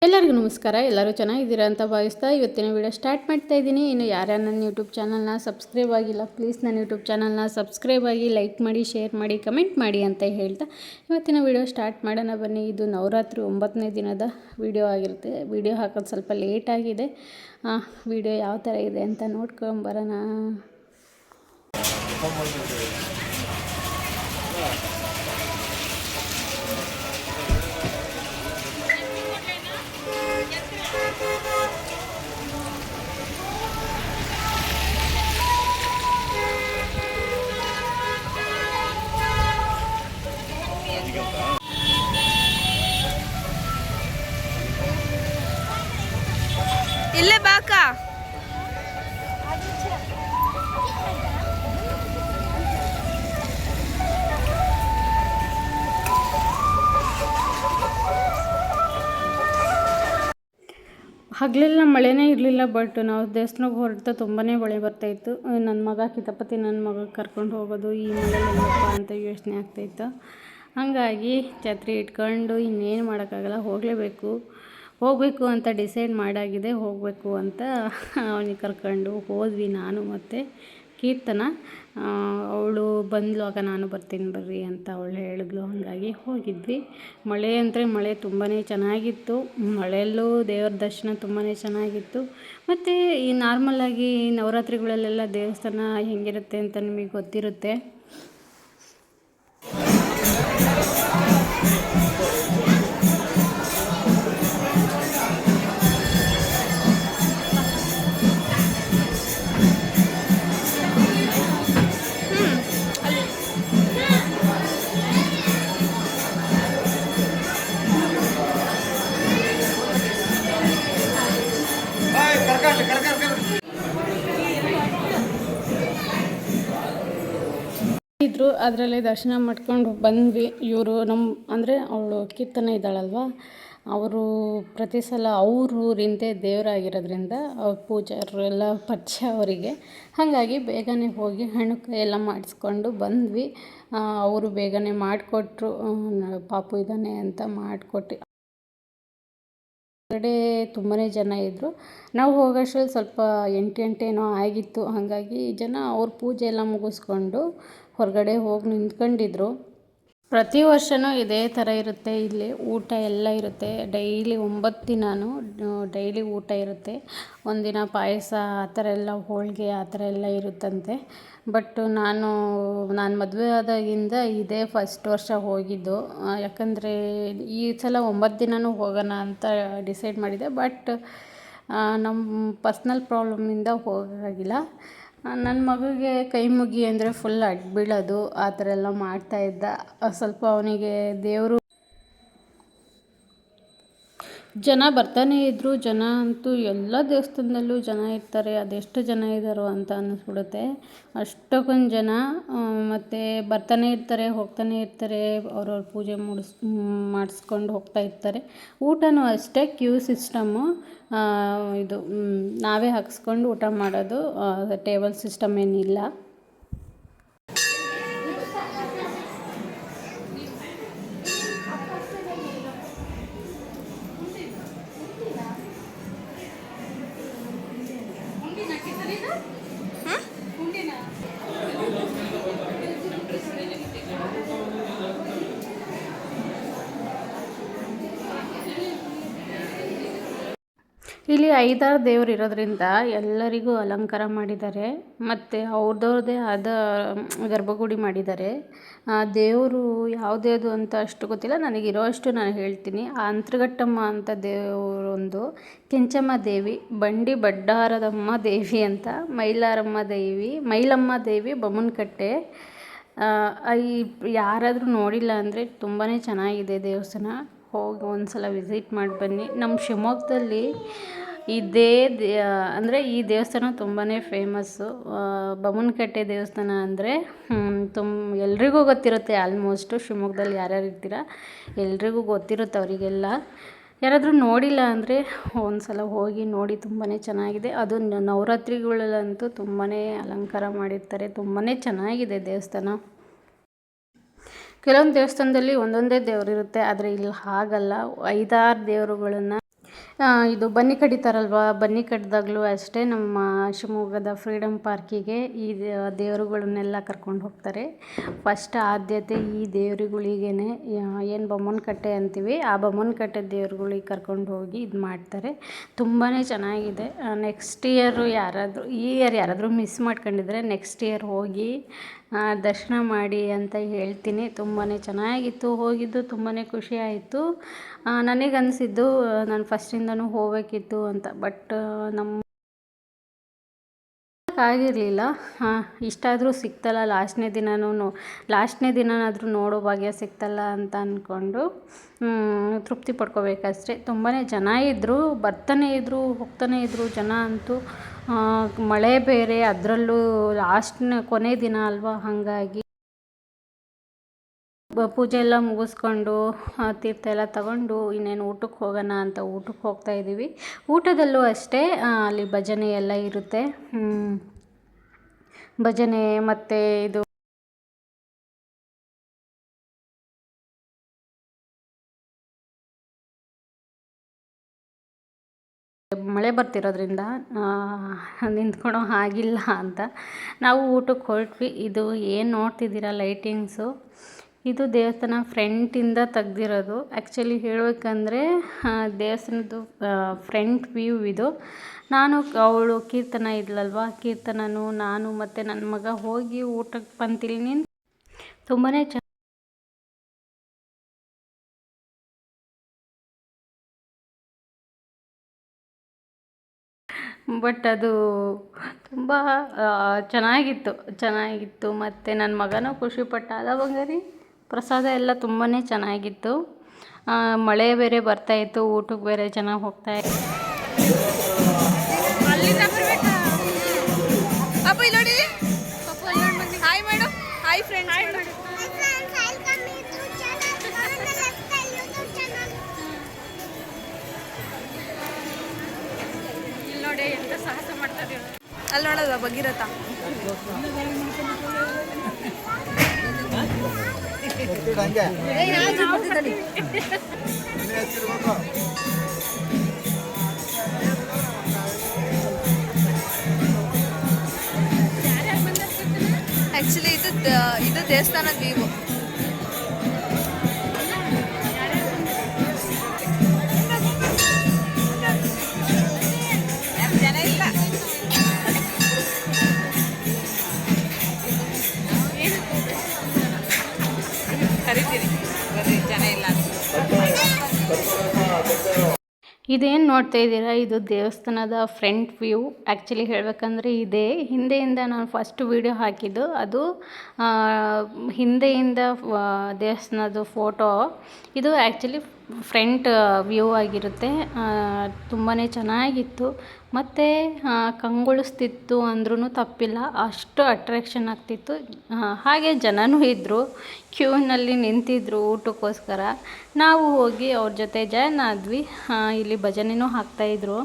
ಎಲ್ಲರಿಗೂ ನಮಸ್ಕಾರ. ಎಲ್ಲರೂ ಚೆನ್ನಾಗಿದ್ದೀರಾ ಅಂತ ಭಾವಿಸ್ತಾ ಇವತ್ತಿನ ವಿಡಿಯೋ ಸ್ಟಾರ್ಟ್ ಮಾಡ್ತಾ ಇದ್ದೀನಿ. ಇನ್ನು ಯಾರ್ಯಾರು ನನ್ನ ಯೂಟ್ಯೂಬ್ ಚಾನಲ್ನ ಸಬ್ಸ್ಕ್ರೈಬ್ ಆಗಿಲ್ಲ, ಪ್ಲೀಸ್ ನನ್ನ ಯೂಟ್ಯೂಬ್ ಚಾನಲ್ನ ಸಬ್ಸ್ಕ್ರೈಬ್ ಆಗಿ, ಲೈಕ್ ಮಾಡಿ, ಶೇರ್ ಮಾಡಿ, ಕಮೆಂಟ್ ಮಾಡಿ ಅಂತ ಹೇಳ್ತಾ ಇವತ್ತಿನ ವಿಡಿಯೋ ಸ್ಟಾರ್ಟ್ ಮಾಡೋಣ ಬನ್ನಿ. ಇದು ನವರಾತ್ರಿ 9ನೇ ದಿನದ ವಿಡಿಯೋ ಆಗಿರುತ್ತೆ. ವಿಡಿಯೋ ಹಾಕೋದು ಸ್ವಲ್ಪ ಲೇಟ್ ಆಗಿದೆ. ವಿಡಿಯೋ ಯಾವ ಥರ ಇದೆ ಅಂತ ನೋಡ್ಕೊಂಬರೋಣ. ಇಲ್ಲೇ ಬಾಕ ಹಗಲೆಲ್ಲ ಮಳೆನೇ ಇರಲಿಲ್ಲ. ಬಟ್ ನಾವು ದೇವಸ್ಥಾನಕ್ಕೆ ಹೊರಡ್ತಾ ತುಂಬಾ ಮಳೆ ಬರ್ತಾಯಿತ್ತು. ನನ್ನ ಮಗ ಕಿತಪತಿ ನನ್ನ ಮಗ ಕರ್ಕೊಂಡು ಹೋಗೋದು ಈ ಮಳೆಯಲ್ಲಪ್ಪ ಅಂತ ಯೋಚನೆ ಆಗ್ತಾಯಿತ್ತು. ಹಾಗಾಗಿ ಛತ್ರಿ ಇಟ್ಕೊಂಡು ಇನ್ನೇನು ಮಾಡೋಕ್ಕಾಗಲ್ಲ, ಹೋಗಬೇಕು ಅಂತ ಡಿಸೈಡ್ ಮಾಡಾಗಿದೆ. ಹೋಗಬೇಕು ಅಂತ ಅವನಿಗೆ ಕರ್ಕೊಂಡು ಹೋದ್ವಿ. ನಾನು ಮತ್ತು ಕೀರ್ತನ, ಅವಳು ಬಂದಳು, ಆಗ ನಾನು ಬರ್ತೀನಿ ಬರ್ರಿ ಅಂತ ಅವಳು ಹೇಳಿದ್ಲು. ಹಾಗಾಗಿ ಹೋಗಿದ್ವಿ. ಮಳೆ ಅಂದರೆ ಮಳೆ ತುಂಬಾ ಚೆನ್ನಾಗಿತ್ತು. ಮಳೆಯಲ್ಲೂ ದೇವ್ರ ದರ್ಶನ ತುಂಬಾ ಚೆನ್ನಾಗಿತ್ತು. ಮತ್ತು ಈ ನಾರ್ಮಲಾಗಿ ನವರಾತ್ರಿಗಳಲ್ಲೆಲ್ಲ ದೇವಸ್ಥಾನ ಹೆಂಗಿರುತ್ತೆ ಅಂತ ನಿಮಗೆ ಗೊತ್ತಿರುತ್ತೆ. ಇದ್ರು ಅದರಲ್ಲೇ ದರ್ಶನ ಮಾಡ್ಕೊಂಡು ಬಂದ್ವಿ. ಇವರು ಅಂದರೆ ಅವಳು ಕೀರ್ತನ ಇದ್ದಾಳಲ್ವ, ಅವರು ಪ್ರತಿ ಸಲ ಅವ್ರ ಊರಿಂದೇ ದೇವರಾಗಿರೋದ್ರಿಂದ ಅವ್ರ ಪೂಜಾರರು ಎಲ್ಲ ಪರಿಚಯ ಅವರಿಗೆ. ಹಾಗಾಗಿ ಬೇಗನೆ ಹೋಗಿ ಹಣ್ಣು ಕಾಯಿ ಎಲ್ಲ ಮಾಡಿಸ್ಕೊಂಡು ಬಂದ್ವಿ. ಅವರು ಬೇಗನೆ ಮಾಡಿಕೊಟ್ರು. ಪಾಪು ಇದ್ದಾನೆ ಅಂತ ಮಾಡಿಕೊಟ್ಟು ಹೊರಗಡೆ ತುಂಬಾ ಜನ ಇದ್ದರು. ನಾವು ಹೋಗೋಷ್ಟರಲ್ಲಿ ಸ್ವಲ್ಪ 8 ಏನೋ ಆಗಿತ್ತು. ಹಾಗಾಗಿ ಜನ ಅವ್ರ ಪೂಜೆ ಎಲ್ಲ ಮುಗಿಸ್ಕೊಂಡು ಹೊರಗಡೆ ಹೋಗಿ ನಿಂತ್ಕೊಂಡಿದ್ರು. ಪ್ರತಿ ವರ್ಷವೂ ಇದೇ ಥರ ಇರುತ್ತೆ. ಇಲ್ಲಿ ಊಟ ಎಲ್ಲ ಇರುತ್ತೆ. ಡೈಲಿ 9 ದಿನವೂ ಡೈಲಿ ಊಟ ಇರುತ್ತೆ. ಒಂದಿನ ಪಾಯಸ ಆ ಥರ ಎಲ್ಲ, ಹೋಳಿಗೆ ಆ ಥರ ಎಲ್ಲ ಇರುತ್ತಂತೆ. ಬಟ್ ನಾನು ಮದುವೆ ಆದಾಗಿಂದ ಇದೇ ಫಸ್ಟ್ ವರ್ಷ ಹೋಗಿದ್ದು. ಯಾಕಂದರೆ ಈ ಸಲ 9 ದಿನವೂ ಹೋಗೋಣ ಅಂತ ಡಿಸೈಡ್ ಮಾಡಿದೆ. ಬಟ್ ನಮ್ಮ ಪರ್ಸ್ನಲ್ ಪ್ರಾಬ್ಲಮ್ಮಿಂದ ಹೋಗೋಕ್ಕಾಗಿಲ್ಲ. ನನ್ನ ಮಗುಗೆ ಕೈ ಮುಗಿ ಅಂದರೆ ಫುಲ್ ಅಡ್ಬೀಳೋದು ಆ ಥರ ಎಲ್ಲ ಮಾಡ್ತಾಯಿದ್ದ. ಸ್ವಲ್ಪ ಅವನಿಗೆ ದೇವರು ಜನ ಬರ್ತಾನೆ ಇದ್ದರು. ಜನ ಅಂತೂ ಎಲ್ಲ ದೇವಸ್ಥಾನದಲ್ಲೂ ಜನ ಇರ್ತಾರೆ. ಅದೆಷ್ಟು ಜನ ಇದ್ದಾರೋ ಅಂತ ಅನ್ನಿಸ್ಬಿಡುತ್ತೆ. ಅಷ್ಟೊಂದು ಜನ ಮತ್ತು ಬರ್ತಾನೆ ಇರ್ತಾರೆ, ಹೋಗ್ತಾನೆ ಇರ್ತಾರೆ. ಅವ್ರವ್ರ ಪೂಜೆ ಮಾಡಿಸ್ಕೊಂಡು ಹೋಗ್ತಾ ಇರ್ತಾರೆ. ಊಟನೂ ಅಷ್ಟೇ, ಕ್ಯೂ ಸಿಸ್ಟಮ್ಮು. ಇದು ನಾವೇ ಹಾಕ್ಸ್ಕೊಂಡು ಊಟ ಮಾಡೋದು, ಟೇಬಲ್ ಸಿಸ್ಟಮ್ ಏನಿಲ್ಲ. ಇಲ್ಲಿ 5-6 ದೇವರು ಇರೋದ್ರಿಂದ ಎಲ್ಲರಿಗೂ ಅಲಂಕಾರ ಮಾಡಿದ್ದಾರೆ. ಮತ್ತು ಅವ್ರದ್ದೇ ಆದ ಗರ್ಭಗುಡಿ ಮಾಡಿದ್ದಾರೆ. ದೇವರು ಯಾವುದ್ಯಾವುದು ಅಂತ ಅಷ್ಟು ಗೊತ್ತಿಲ್ಲ, ನನಗಿರೋ ಅಷ್ಟು ನಾನು ಹೇಳ್ತೀನಿ. ಅಂತರಘಟ್ಟಮ್ಮ ಅಂತ ದೇವರೊಂದು, ಕೆಂಚಮ್ಮ ದೇವಿ, ಬಂಡಿ ಬಡ್ಡಾರದಮ್ಮ ದೇವಿ ಅಂತ, ಮೈಲಮ್ಮ ದೇವಿ ಬೊಮ್ಮನಕಟ್ಟೆ. ಯಾರಾದರೂ ನೋಡಿಲ್ಲ ಅಂದರೆ ತುಂಬಾ ಚೆನ್ನಾಗಿದೆ ದೇವಸ್ಥಾನ. ಹೋಗಿ ಒಂದು ಸಲ ವಿಸಿಟ್ ಮಾಡಿ ಬನ್ನಿ. ನಮ್ಮ ಶಿವಮೊಗ್ಗದಲ್ಲಿ ಅಂದರೆ ಈ ದೇವಸ್ಥಾನ ತುಂಬಾ ಫೇಮಸ್ಸು. ಬೊಮ್ಮನಕಟ್ಟೆ ದೇವಸ್ಥಾನ ಅಂದರೆ ಎಲ್ರಿಗೂ ಗೊತ್ತಿರುತ್ತೆ. ಆಲ್ಮೋಸ್ಟು ಶಿವಮೊಗ್ಗದಲ್ಲಿ ಯಾರ್ಯಾರು ಇರ್ತೀರ ಎಲ್ರಿಗೂ ಗೊತ್ತಿರುತ್ತೆ ಅವರಿಗೆಲ್ಲ. ಯಾರಾದರೂ ನೋಡಿಲ್ಲ ಅಂದರೆ ಒಂದು ಸಲ ಹೋಗಿ ನೋಡಿ, ತುಂಬಾ ಚೆನ್ನಾಗಿದೆ. ಅದು ನವರಾತ್ರಿಗಳಲ್ಲಂತೂ ತುಂಬಾ ಅಲಂಕಾರ ಮಾಡಿರ್ತಾರೆ. ತುಂಬಾ ಚೆನ್ನಾಗಿದೆ ದೇವಸ್ಥಾನ. ಕೆಲವೊಂದು ದೇವಸ್ಥಾನದಲ್ಲಿ ಒಂದೊಂದೇ ದೇವರಿರುತ್ತೆ, ಆದರೆ ಇಲ್ಲಿ ಹಾಗಲ್ಲ, 5-6 ದೇವರುಗಳನ್ನು ಇದು ಬನ್ನಿ ಕಡಿತಾರಲ್ವ, ಬನ್ನಿ ಕಡ್ದಾಗಲೂ ಅಷ್ಟೇ ನಮ್ಮ ಶಿವಮೊಗ್ಗದ ಫ್ರೀಡಮ್ ಪಾರ್ಕಿಗೆ ಈ ದೇವರುಗಳನ್ನೆಲ್ಲ ಕರ್ಕೊಂಡು ಹೋಗ್ತಾರೆ. ಫಸ್ಟ್ ಆದ್ಯತೆ ಈ ದೇವರುಗಳಿಗೇ, ಏನು ಬೊಮ್ಮನಕಟ್ಟೆ ಅಂತೀವಿ, ಆ ಬೊಮ್ಮನಕಟ್ಟೆ ದೇವ್ರುಗಳಿಗೆ ಕರ್ಕೊಂಡು ಹೋಗಿ ಇದು ಮಾಡ್ತಾರೆ. ತುಂಬಾ ಚೆನ್ನಾಗಿದೆ. ನೆಕ್ಸ್ಟ್ ಇಯರು ಈ ಇಯರ್ ಯಾರಾದರೂ ಮಿಸ್ ಮಾಡ್ಕೊಂಡಿದ್ರೆ ನೆಕ್ಸ್ಟ್ ಇಯರ್ ಹೋಗಿ ದರ್ಶನ ಮಾಡಿ ಅಂತ ಹೇಳ್ತೀನಿ. ತುಂಬಾ ಚೆನ್ನಾಗಿತ್ತು, ಹೋಗಿದ್ದು ತುಂಬಾ ಖುಷಿ ಆಯಿತು. ನನಗನ್ನಿಸಿದ್ದು ನಾನು ಫಸ್ಟಿಂದನೂ ಹೋಗಬೇಕಿತ್ತು ಅಂತ, ಬಟ್ ನಮ್ಮ ಆಗಿರಲಿಲ್ಲ. ಇಷ್ಟಾದರೂ ಸಿಕ್ತಲ್ಲ, ಲಾಸ್ಟ್ನೇ ದಿನನಾದರೂ ನೋಡೋ ಭಾಗ್ಯ ಸಿಕ್ತಲ್ಲ ಅಂತ ಅಂದ್ಕೊಂಡು ತೃಪ್ತಿ ಪಡ್ಕೋಬೇಕಷ್ಟೆ. ತುಂಬಾ ಜನ ಇದ್ದರು, ಬರ್ತಾನೆ ಇದ್ದರು, ಹೋಗ್ತಾನೆ ಇದ್ದರು ಜನ ಅಂತೂ. ಮಳೆ ಬೇರೆ, ಅದರಲ್ಲೂ ಕೊನೆ ದಿನ ಅಲ್ವಾ, ಹಾಗಾಗಿ ಪೂಜೆ ಎಲ್ಲ ಮುಗಿಸ್ಕೊಂಡು ತೀರ್ಥ ಎಲ್ಲ ತಗೊಂಡು ಇನ್ನೇನು ಊಟಕ್ಕೆ ಹೋಗೋಣ ಅಂತ ಊಟಕ್ಕೆ ಹೋಗ್ತಾ ಇದ್ದೀವಿ. ಊಟದಲ್ಲೂ ಅಷ್ಟೇ ಅಲ್ಲಿ ಭಜನೆ ಎಲ್ಲ ಇರುತ್ತೆ. ಭಜನೆ ಮತ್ತು ಇದು ಮಳೆ ಬರ್ತಿರೋದ್ರಿಂದ ನಿಂತ್ಕೊಳ್ಳೋ ಆಗಿಲ್ಲ ಅಂತ ನಾವು ಊಟಕ್ಕೆ ಹೊರಟ್ವಿ. ಇದು ಏನು ನೋಡ್ತಿದ್ದೀರಾ ಲೈಟಿಂಗ್ಸು, ಇದು ದೇವಸ್ಥಾನ ಫ್ರಂಟಿಂದ ತೆಗ್ದಿರೋದು. ಆ್ಯಕ್ಚುಲಿ ಹೇಳಬೇಕಂದ್ರೆ ದೇವಸ್ಥಾನದ್ದು ಫ್ರಂಟ್ ವ್ಯೂ ಇದು. ಅವಳು ಕೀರ್ತನ ಇದ್ಲಲ್ವ, ಕೀರ್ತನನು ನಾನು ಮತ್ತು ನನ್ನ ಮಗ ಹೋಗಿ ಊಟಕ್ಕೆ ಬಂತೀನಿ. ತುಂಬಾ ಬಟ್ ಅದು ತುಂಬ ಚೆನ್ನಾಗಿತ್ತು. ಮತ್ತು ನನ್ನ ಮಗನೂ ಖುಷಿಪಟ್ಟ. ಅಲ್ಲ ಬಂಗಾರಿ, ಪ್ರಸಾದ ಎಲ್ಲ ತುಂಬಾ ಚೆನ್ನಾಗಿತ್ತು. ಮಳೆ ಬೇರೆ ಬರ್ತಾಯಿತ್ತು, ಊಟಕ್ಕೆ ಬೇರೆ ಜನ ಹೋಗ್ತಾಯಿತ್ತು. Hi madam, hi friends. ನೋಡಿ ಎಂತ ಸಾಹಸ ಮಾಡ್ತಾರೆ. ಅಲ್ಲಿ ನೋಡೋದು ಭಗೀರಥ. ಆ್ಯಕ್ಚುಲಿ ಇದು ದೇವಸ್ಥಾನದ ವ್ಯೂ. ಇದೇನು ನೋಡ್ತಾ ಇದ್ದೀರಾ, ಇದು ದೇವಸ್ಥಾನದ ಫ್ರಂಟ್ ವ್ಯೂ. ಆ್ಯಕ್ಚುಲಿ ಹೇಳಬೇಕಂದ್ರೆ ಇದೇ ಹಿಂದೆಯಿಂದ ನಾನು ಫಸ್ಟ್ ವಿಡಿಯೋ ಹಾಕಿದ್ದು, ಅದು ಹಿಂದೆಯಿಂದ ದೇವಸ್ಥಾನದ ಫೋಟೋ. ಇದು ಆ್ಯಕ್ಚುಲಿ ಫ್ರಂಟ್ ವ್ಯೂ ಆಗಿರುತ್ತೆ. ತುಂಬಾ ಚೆನ್ನಾಗಿತ್ತು. ಮತ್ತು ಕಂಗೊಳಿಸ್ತಿತ್ತು ಅಂದ್ರೂ ತಪ್ಪಿಲ್ಲ, ಅಷ್ಟು ಅಟ್ರಾಕ್ಷನ್ ಆಗ್ತಿತ್ತು. ಹಾಗೆ ಜನನೂ ಇದ್ದರು, ಕ್ಯೂನಲ್ಲಿ ನಿಂತಿದ್ದರು ಊಟಕ್ಕೋಸ್ಕರ. ನಾವು ಹೋಗಿ ಅವ್ರ ಜೊತೆ ಜಾಯ್ನ್ ಆದ್ವಿ. ಇಲ್ಲಿ ಭಜನೆನೂ ಹಾಕ್ತಾಯಿದ್ರು.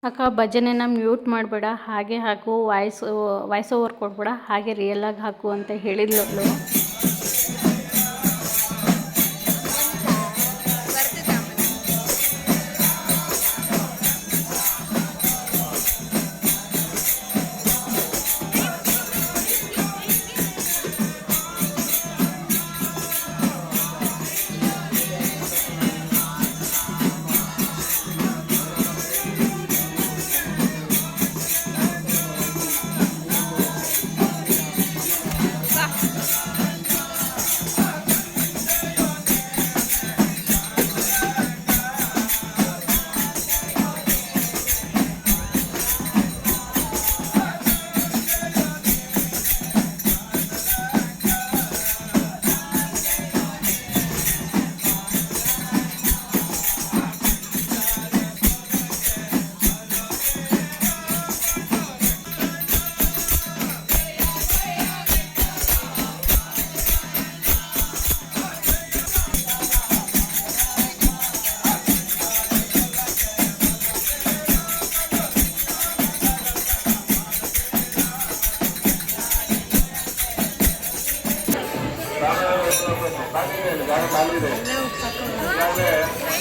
ಅಕ್ಕ, ಭಜನೆನ ಮ್ಯೂಟ್ ಮಾಡಬೇಡ, ಹಾಗೆ ಹಾಕು, ವಾಯ್ಸ್ ಓವರ್ ಕೊಡ್ಬೇಡ, ಹಾಗೆ ರಿಯಲಾಗಿ ಹಾಕು ಅಂತ ಹೇಳಿದ್ಲು.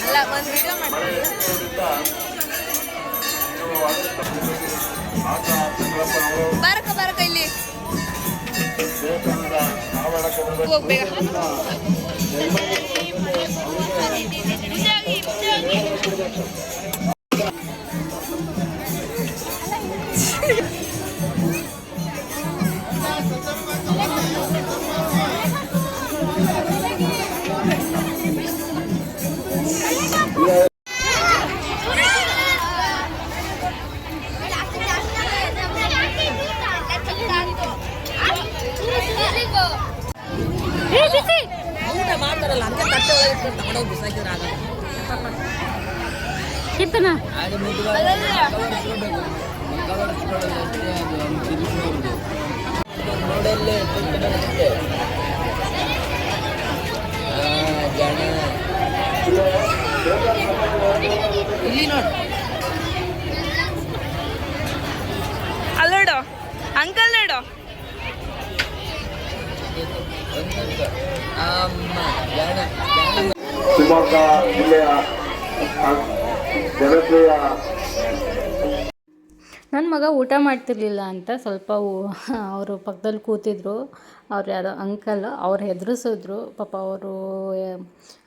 ಅಲ್ಲ, ಒಂದು ವಿಡಿಯೋ ಮಾಡ್ತೀನಿ. ಹೋಗ್ಬೇಕ. ಕಿತ್ತನ ಅಲ್ಲೋಡು ಅಂಕಲ್ ನೋಡು. ಶಿವಮೊಗ್ಗ ಜಿಲ್ಲೆಯ ಜನಪ್ರಿಯ ನನ್ನ ಮಗ ಊಟ ಮಾಡ್ತಿರ್ಲಿಲ್ಲ ಅಂತ ಸ್ವಲ್ಪ ಅವರು ಪಕ್ಕದಲ್ಲಿ ಕೂತಿದ್ರು. ಅವ್ರು ಯಾರೋ ಅಂಕಲ್ ಅವ್ರು ಹೆದರಿಸಿದ್ರು ಪಾಪ. ಅವರು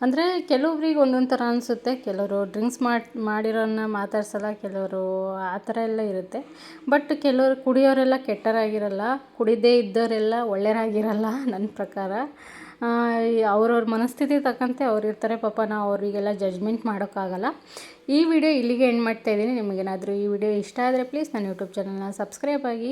ಅಂದರೆ ಕೆಲವ್ರಿಗೆ ಒಂದೊಂದು ಥರ ಅನಿಸುತ್ತೆ. ಕೆಲವರು ಡ್ರಿಂಕ್ಸ್ ಮಾಡಿರೋನ್ನ ಮಾತಾಡ್ಸಲ್ಲ, ಕೆಲವರು ಆ ಥರ ಎಲ್ಲ ಇರುತ್ತೆ. ಬಟ್ ಕೆಲವರು ಕುಡಿಯೋರೆಲ್ಲ ಕೆಟ್ಟವರಾಗಿರಲ್ಲ, ಕುಡಿದೇ ಇದ್ದವರೆಲ್ಲ ಒಳ್ಳೆಯರಾಗಿರಲ್ಲ ನನ್ನ ಪ್ರಕಾರ. ಅವ್ರವ್ರ ಮನಸ್ಥಿತಿ ತಕ್ಕಂತೆ ಅವ್ರು ಇರ್ತಾರೆ ಪಾಪ. ನಾವು ಅವರಿಗೆಲ್ಲ ಜಡ್ಜ್ಮೆಂಟ್ ಮಾಡೋಕ್ಕಾಗಲ್ಲ. ಈ ವಿಡಿಯೋ ಇಲ್ಲಿಗೆ ಎಂಡ್ ಮಾಡ್ತಾಯಿದ್ದೀನಿ. ನಿಮಗೇನಾದರೂ ಈ ವಿಡಿಯೋ ಇಷ್ಟ ಆದರೆ ಪ್ಲೀಸ್ ನನ್ನ ಯೂಟ್ಯೂಬ್ ಚಾನಲ್ನ ಸಬ್ಸ್ಕ್ರೈಬ್ ಆಗಿ.